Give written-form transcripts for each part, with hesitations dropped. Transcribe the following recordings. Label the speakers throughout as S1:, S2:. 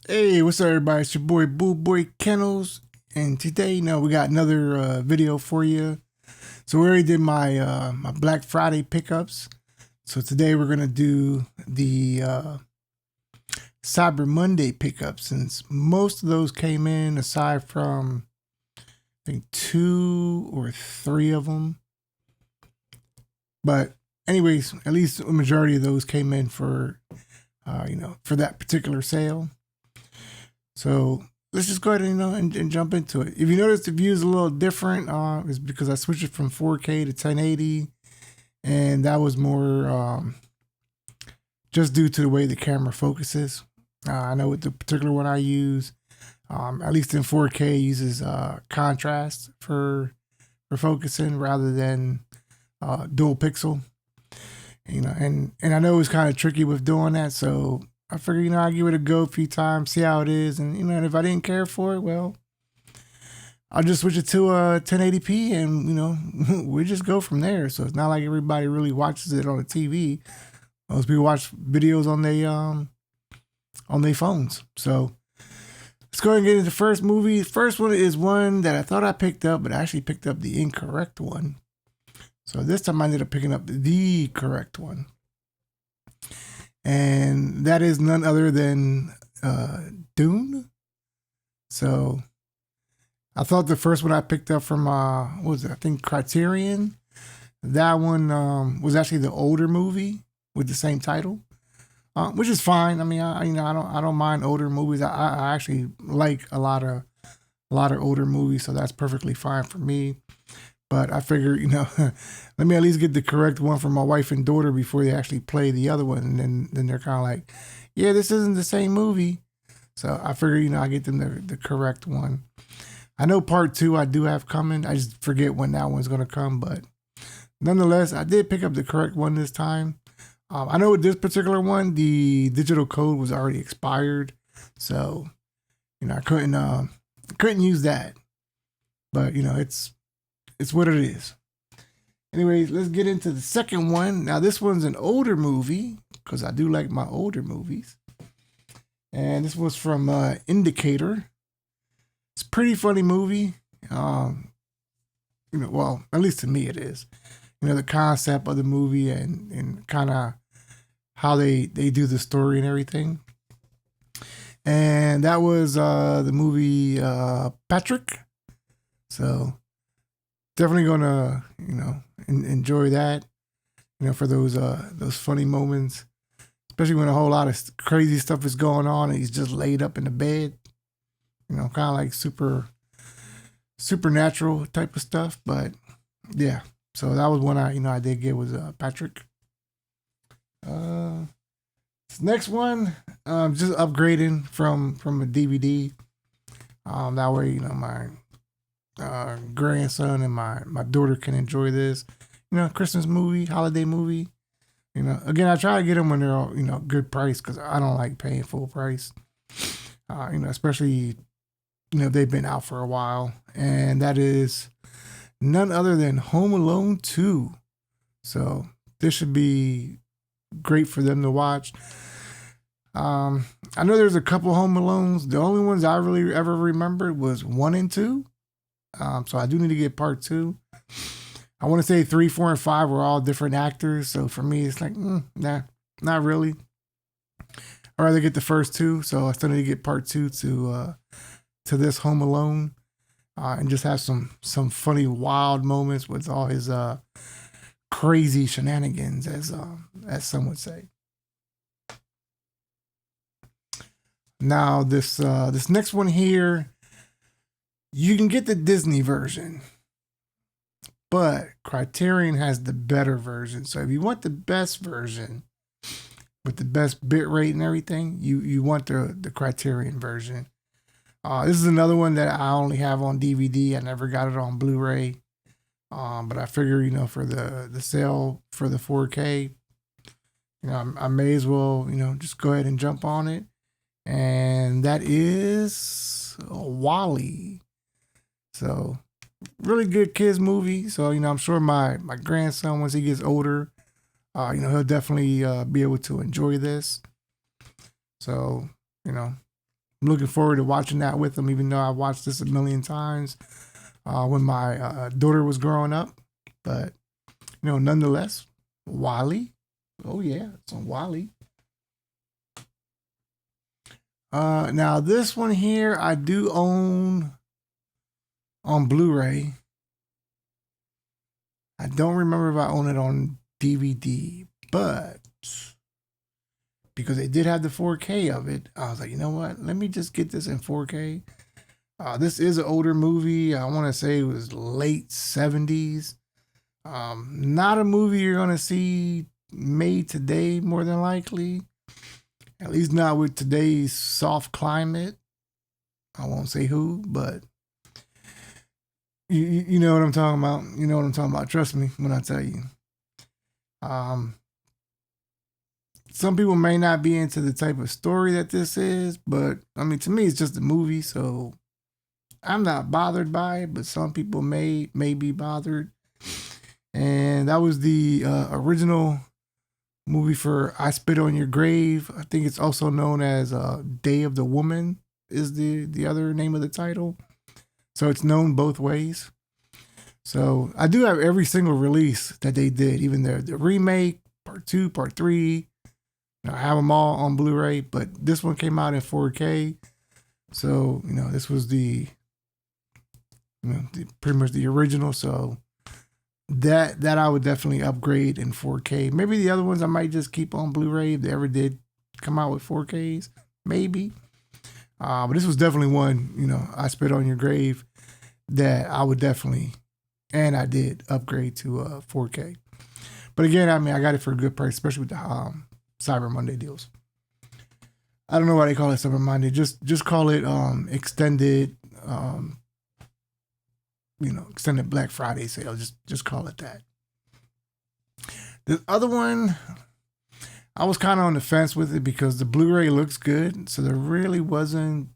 S1: Hey, what's up, everybody? It's your boy BULLBOYKENNELS, and today, we got another video for you. So we already did my Black Friday pickups. So today we're gonna do the Cyber Monday pickups, since most of those came in, aside from I think 2 or 3 of them. But anyways, at least a majority of those came in for for that particular sale. So let's just go ahead and jump into it. If you notice the view is a little different, it's because I switched it from 4K to 1080, and that was more just due to the way the camera focuses. I know with the particular one I use, at least in 4K, uses contrast for focusing rather than dual pixel. And I know it's kind of tricky with doing that, so I figured, I'll give it a go a few times, see how it is. And, and if I didn't care for it, well, I'll just switch it to 1080p and, we just go from there. So it's not like everybody really watches it on the TV. Most people watch videos on their phones. So let's go ahead and get into the first movie. The first one is one that I thought I picked up, but I actually picked up the incorrect one. So this time I ended up picking up the correct one. And that is none other than Dune. So I thought the first one I picked up from what was it? I think Criterion. That one was actually the older movie with the same title, which is fine. I mean, I don't mind older movies. I actually like a lot of older movies, so that's perfectly fine for me. But I figure, let me at least get the correct one for my wife and daughter before they actually play the other one. And then they're kind of like, yeah, this isn't the same movie. So I figure, I get them the correct one. I know part 2 I do have coming. I just forget when that one's going to come. But nonetheless, I did pick up the correct one this time. I know with this particular one, the digital code was already expired. So, I couldn't use that. But, it's what it is. Anyways, let's get into the second one. Now, this one's an older movie because I do like my older movies. And this was from Indicator. It's a pretty funny movie. Well, at least to me it is. The concept of the movie and kind of how they do the story and everything. And that was the movie Patrick. So definitely gonna enjoy that, for those funny moments, especially when a whole lot of crazy stuff is going on and he's just laid up in the bed, kind of like supernatural type of stuff. But yeah, so that was one I did get was Patrick. This next one, just upgrading from a DVD. That way, my grandson and my daughter can enjoy this, Christmas movie, holiday movie. Again, I try to get them when they're all, good price, because I don't like paying full price. Especially, they've been out for a while, and that is none other than Home Alone 2. So this should be great for them to watch. I know there's a couple Home Alones. The only ones I really ever remembered was 1 and 2. So I do need to get part 2. I want to say 3, 4, and 5 were all different actors. So for me, it's like, nah, not really. I'd rather get the first 2. So I still need to get part 2 to this Home Alone, and just have some funny, wild moments with all his crazy shenanigans, as some would say. Now this next one here, you can get the Disney version, but Criterion has the better version. So if you want the best version with the best bit rate and everything, you want the Criterion version. This is another one that I only have on DVD. I never got it on Blu-ray. But I figure, for the sale for the 4K, I may as well, just go ahead and jump on it. And that is WALL-E. So really good kids movie. So, I'm sure my grandson, once he gets older, he'll definitely be able to enjoy this. So, I'm looking forward to watching that with them, even though I watched this a million times when my daughter was growing up. But, nonetheless, Wally. Oh, yeah, it's on Wally. Now, this one here, I do own on Blu-ray. I don't remember if I own it on DVD, but because they did have the 4K of it, I was like, you know what? Let me just get this in 4K. This is an older movie. I want to say it was late 70s. Not a movie you're going to see made today, more than likely. At least not with today's soft climate. I won't say who, but you know what I'm talking about. You know what I'm talking about. Trust me when I tell you. Some people may not be into the type of story that this is, but I mean, to me, it's just a movie, so I'm not bothered by it, but some people may be bothered. And that was the original movie for I Spit on Your Grave. I think it's also known as Day of the Woman is the other name of the title. So it's known both ways. So I do have every single release that they did, even the remake, part 2, part 3. I have them all on Blu-ray, but this one came out in 4K. So, this was the pretty much the original. So that I would definitely upgrade in 4K. Maybe the other ones I might just keep on Blu-ray if they ever did come out with 4Ks. Maybe. But this was definitely one, I Spit on Your Grave that I would definitely, and I did upgrade to 4K. But again, I mean, I got it for a good price, especially with the Cyber Monday deals. I don't know why they call it Cyber Monday. Just call it extended, extended Black Friday sale. Just call it that. The other one, I was kind of on the fence with it because the Blu-ray looks good, so there really wasn't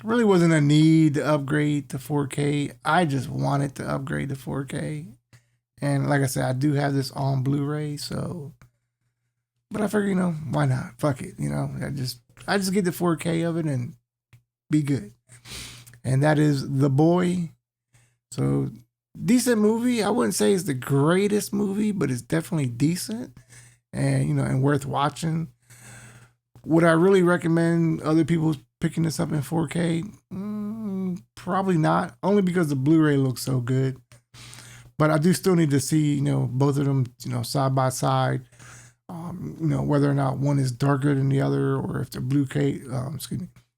S1: a need to upgrade to 4K. I just wanted to upgrade to 4K, and like I said, I do have this on Blu-ray, so. But I figure, why not? Fuck it, I just get the 4K of it and be good. And that is The Boy. So, decent movie. I wouldn't say it's the greatest movie, but it's definitely decent and, and worth watching. Would I really recommend other people picking this up in 4K? Probably not, only because the Blu-ray looks so good. But I do still need to see, both of them, side by side. Whether or not one is darker than the other, or if the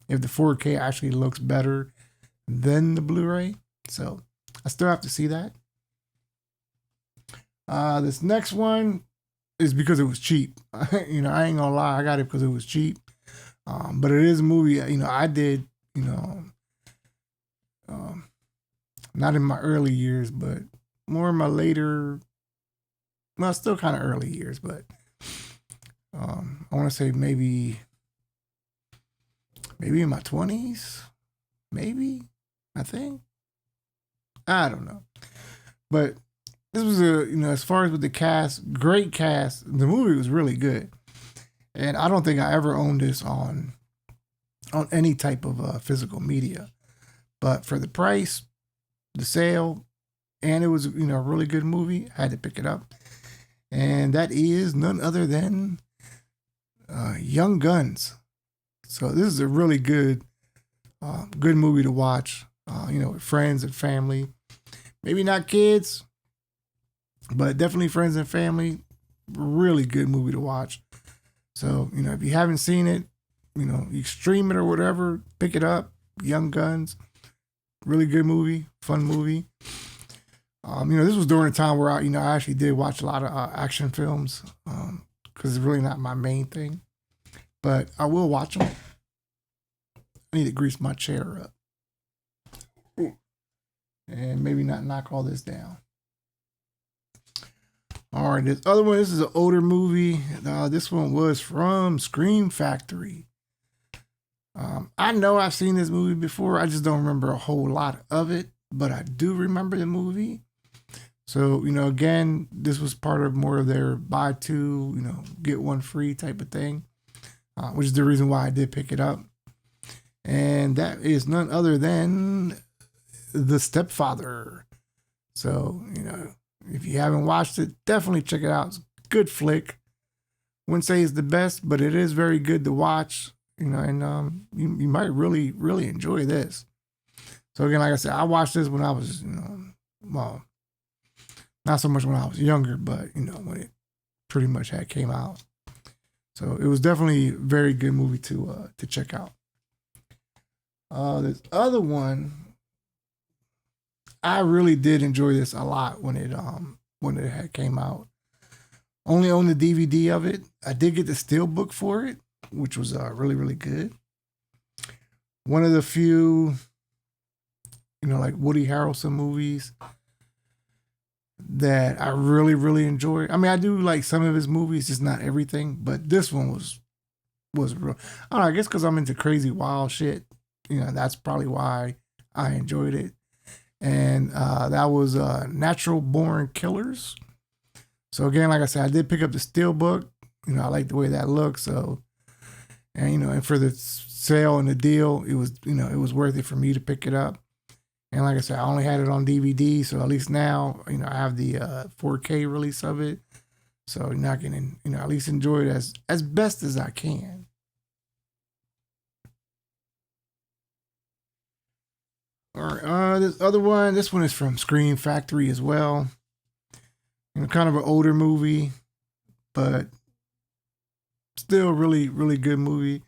S1: if the 4K actually looks better than the Blu-ray. So I still have to see that. This next one is because it was cheap. I ain't gonna lie, I got it because it was cheap. But it is a movie, I did, not in my early years, but more in my later, well, still kind of early years, but I want to say maybe in my 20s, maybe, I think. I don't know. But this was as far as with the cast, great cast. The movie was really good. And I don't think I ever owned this on any type of physical media. But for the price, the sale, and it was, a really good movie, I had to pick it up. And that is none other than Young Guns. So this is a really good movie to watch, with friends and family. Maybe not kids, but definitely friends and family. Really good movie to watch. So, if you haven't seen it, you stream it or whatever, pick it up. Young Guns. Really good movie, fun movie. This was during a time where I actually did watch a lot of action films because it's really not my main thing. But I will watch them. I need to grease my chair up. And maybe not knock all this down. All right, this other one, this is an older movie. This one was from Scream Factory. I know I've seen this movie before. I just don't remember a whole lot of it, but I do remember the movie. So, again, this was part of more of their buy two, get one free type of thing, which is the reason why I did pick it up. And that is none other than The Stepfather. So, if you haven't watched it, definitely check it out. It's a good flick. Wouldn't say it's the best, but it is very good to watch. And you might really, really enjoy this. So again, like I said, I watched this when I was, well, not so much when I was younger, but when it pretty much had came out. So it was definitely a very good movie to check out. This other one, I really did enjoy this a lot when it had came out. Only on the DVD of it. I did get the steelbook for it, which was really, really good. One of the few, like Woody Harrelson movies that I really, really enjoy. I mean, I do like some of his movies, just not everything, but this one was real. I don't know, I guess because I'm into crazy, wild shit. That's probably why I enjoyed it. And that was Natural Born Killers. So again, like I said, I did pick up the steelbook. I like the way that looks. So, and for the sale and the deal, it was, it was worth it for me to pick it up. And like I said, I only had it on DVD, so at least now, I have the 4K release of it. So I can, at least enjoy it as best as I can. All right, this other one, this one is from Scream Factory as well. Kind of an older movie, but still really, really good movie.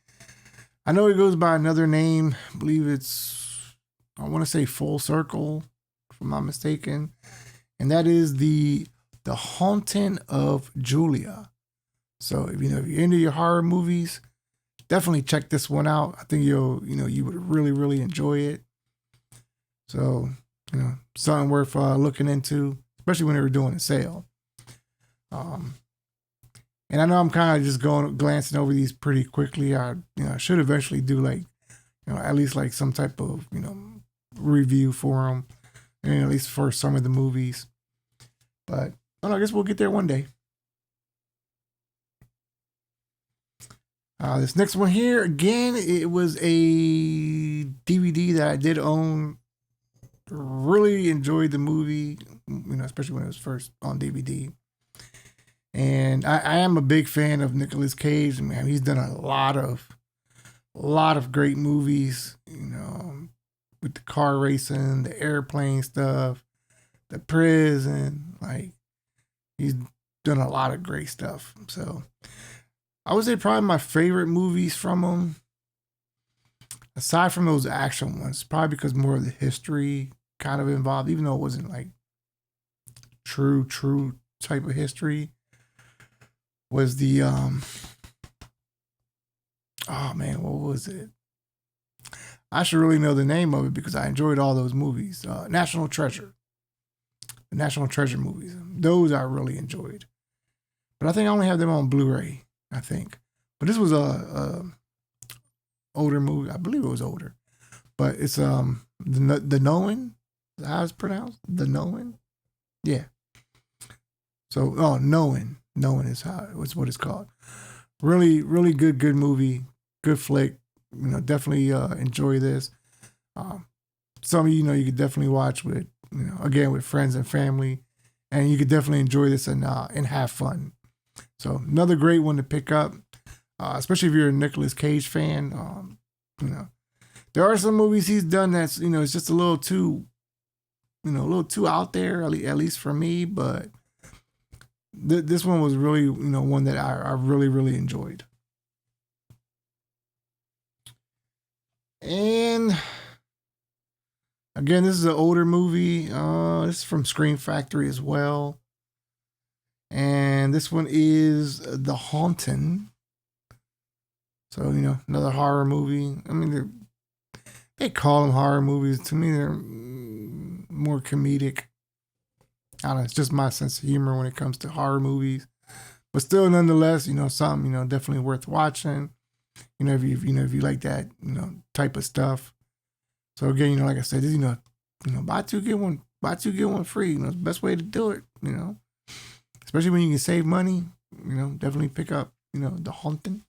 S1: I know it goes by another name. I believe I want to say Full Circle, if I'm not mistaken. And that is the Haunting of Julia. So if you're into your horror movies, definitely check this one out. I think you would really, really enjoy it. So, something worth looking into, especially when they were doing a sale. And I know I'm kind of just glancing over these pretty quickly. I should eventually do like, at least like some type of, review for them, and at least for some of the movies. But I guess we'll get there one day. This next one here, again, it was a DVD that I did own. Really enjoyed the movie, especially when it was first on DVD. And I am a big fan of Nicolas Cage. Man, he's done a lot of great movies, with the car racing, the airplane stuff, the prison. Like, he's done a lot of great stuff. So I would say probably my favorite movies from him, aside from those action ones, probably because more of the history kind of involved, even though it wasn't like true type of history, was the oh man, what was it? I should really know the name of it because I enjoyed all those movies. National Treasure. The National Treasure movies. Those I really enjoyed. But I think I only have them on Blu-ray, I think. But this was a older movie. I believe it was older. But it's the Knowing. Is that how it's pronounced? The Knowing? Yeah. So Knowing. Knowing is what it's called. Really, really good movie. Good flick. Definitely enjoy this. Some of you could definitely watch with, again, with friends and family, and you could definitely enjoy this and have fun. So another great one to pick up, especially if you're a Nicolas Cage fan. There are some movies he's done that's, it's just a little too out there, at least for me, but this one was really, one that I really, really enjoyed. And again, this is an older movie. This is from Scream Factory as well. And this one is The Haunting. So, another horror movie. I mean, they call them horror movies. To me, they're more comedic. I don't know, it's just my sense of humor when it comes to horror movies. But still, nonetheless, something, definitely worth watching. If you like that, type of stuff. So again, like I said, buy two get one free. It's the best way to do it. Especially when you can save money. Definitely pick up, The Haunting.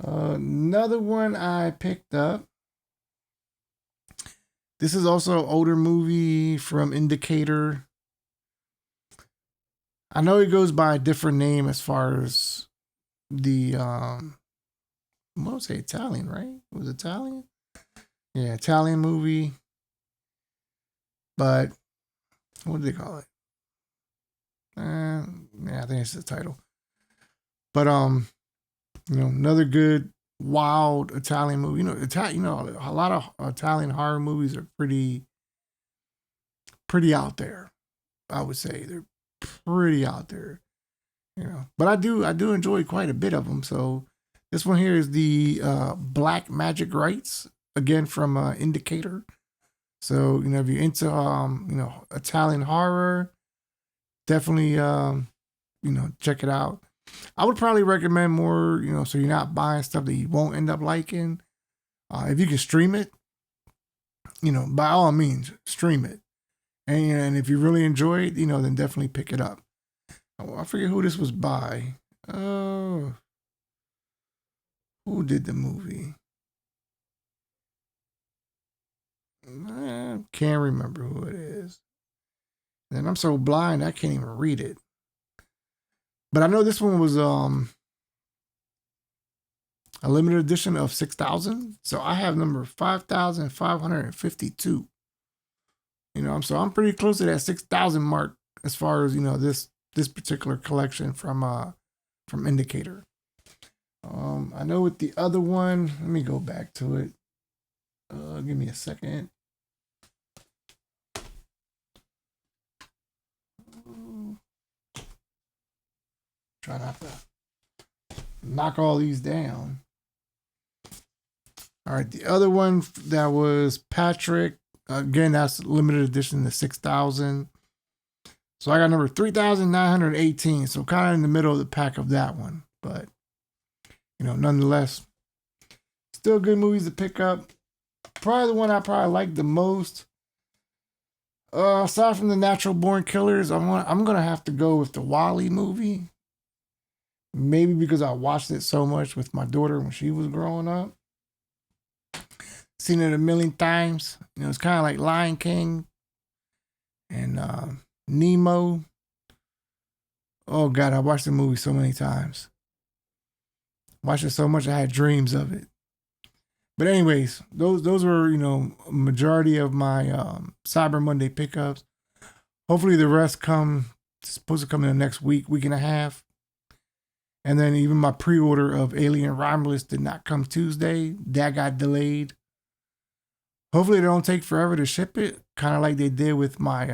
S1: Another one I picked up. This is also an older movie from Indicator. I know it goes by a different name as far as the what was it, Italian, right? It was Italian? Yeah, Italian movie. But what do they call it? Yeah, I think it's the title. But another good wild Italian movie. A lot of Italian horror movies are pretty out there. I would say they're pretty out there. But I do enjoy quite a bit of them. So this one here is the Black Magic Rites, again from Indicator. So if you're into Italian horror, definitely check it out. I would probably recommend more, so you're not buying stuff that you won't end up liking. If you can stream it, by all means, stream it. And if you really enjoy it, then definitely pick it up. Oh, I forget who this was by. Oh, who did the movie? I can't remember who it is. And I'm so blind I can't even read it. But I know this one was a limited edition of 6,000. So I have number 5,552. So I'm pretty close to that 6,000 mark as far as this particular collection from Indicator. I know with the other one, let me go back to it. Give me a second. Try not to knock all these down. All right, the other one that was Patrick. Again, that's limited edition to 6,000. So I got number 3,918. So kind of in the middle of the pack of that one. But, nonetheless, still good movies to pick up. Probably the one I probably like the most. Aside from the Natural Born Killers, I'm going to have to go with the Wall-E movie. Maybe because I watched it so much with my daughter when she was growing up. Seen it a million times. It's kind of like Lion King and Nemo. Oh God, I watched the movie so many times. Watched it so much I had dreams of it. But anyways, those were a majority of my Cyber Monday pickups. Hopefully the rest supposed to come in the next week and a half. And then even my pre-order of Alien Romulus did not come Tuesday. That got delayed. Hopefully they don't take forever to ship it, kind of like they did with my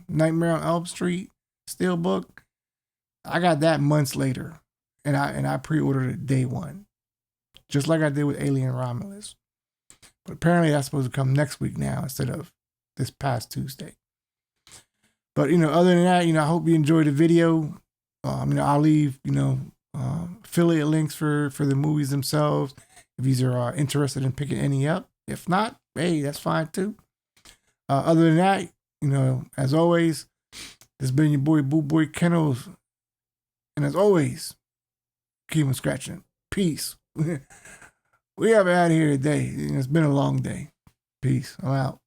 S1: Nightmare on Elm Street Steelbook. I got that months later, and I pre-ordered it day one, just like I did with Alien Romulus. But apparently that's supposed to come next week now instead of this past Tuesday. But other than that, I hope you enjoyed the video. I'll leave affiliate links for the movies themselves if you are interested in picking any up. If not, hey, that's fine too. Other than that, as always, this has been your boy BULLBOYKENNELS. And as always, keep on scratching. Peace. We have out of here today. It's been a long day. Peace. I'm out.